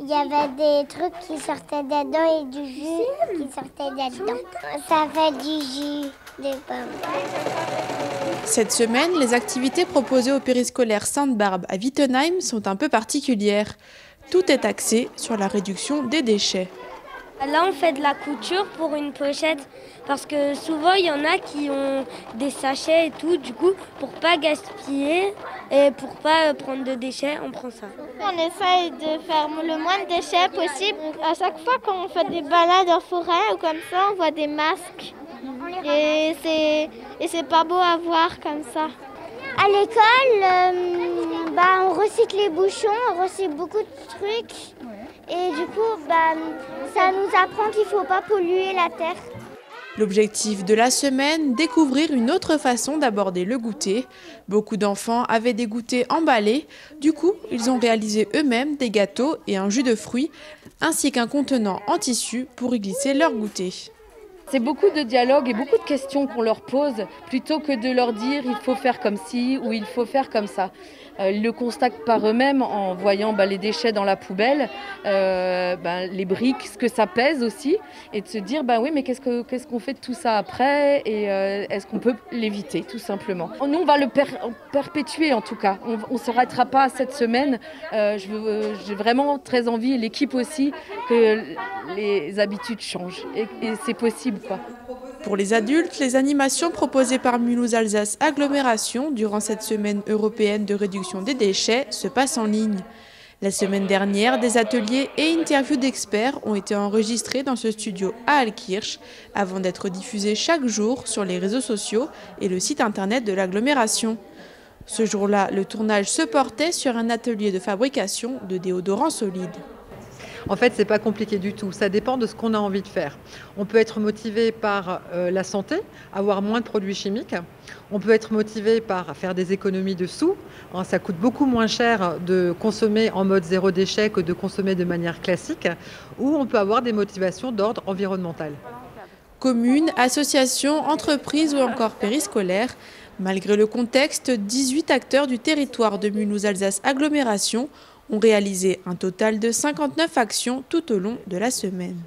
Il y avait des trucs qui sortaient dedans et du jus qui sortait dedans. Ça fait du jus de pommes. Cette semaine, les activités proposées au périscolaire Sainte-Barbe à Wittenheim sont un peu particulières. Tout est axé sur la réduction des déchets. Là, on fait de la couture pour une pochette parce que souvent, il y en a qui ont des sachets et tout. Du coup, pour pas gaspiller et pour pas prendre de déchets, on prend ça. On essaye de faire le moins de déchets possible. À chaque fois qu'on fait des balades en forêt ou comme ça, on voit des masques. Et c'est pas beau à voir comme ça. À l'école, on recycle les bouchons, on recycle beaucoup de trucs. Et du coup, ça nous apprend qu'il ne faut pas polluer la terre. L'objectif de la semaine, découvrir une autre façon d'aborder le goûter. Beaucoup d'enfants avaient des goûters emballés. Du coup, ils ont réalisé eux-mêmes des gâteaux et un jus de fruits, ainsi qu'un contenant en tissu pour y glisser leur goûter. C'est beaucoup de dialogues et beaucoup de questions qu'on leur pose, plutôt que de leur dire il faut faire comme ci ou il faut faire comme ça. Ils le constatent par eux-mêmes en voyant les déchets dans la poubelle, les briques, ce que ça pèse aussi, et de se dire oui, mais qu'est-ce qu'on fait de tout ça après et est-ce qu'on peut l'éviter tout simplement. Nous, on va le perpétuer en tout cas. On ne s'arrêtera pas cette semaine. J'ai vraiment très envie, et l'équipe aussi, que les habitudes changent et c'est possible. Pour les adultes, les animations proposées par Mulhouse Alsace Agglomération durant cette semaine européenne de réduction des déchets se passent en ligne. La semaine dernière, des ateliers et interviews d'experts ont été enregistrés dans ce studio à Altkirch avant d'être diffusés chaque jour sur les réseaux sociaux et le site internet de l'agglomération. Ce jour-là, le tournage se portait sur un atelier de fabrication de déodorants solides. En fait, c'est pas compliqué du tout. Ça dépend de ce qu'on a envie de faire. On peut être motivé par la santé, avoir moins de produits chimiques. On peut être motivé par faire des économies de sous. Ça coûte beaucoup moins cher de consommer en mode zéro déchet que de consommer de manière classique. Ou on peut avoir des motivations d'ordre environnemental. Communes, associations, entreprises ou encore périscolaires. Malgré le contexte, 18 acteurs du territoire de Mulhouse Alsace Agglomération ont réalisé un total de 59 actions tout au long de la semaine.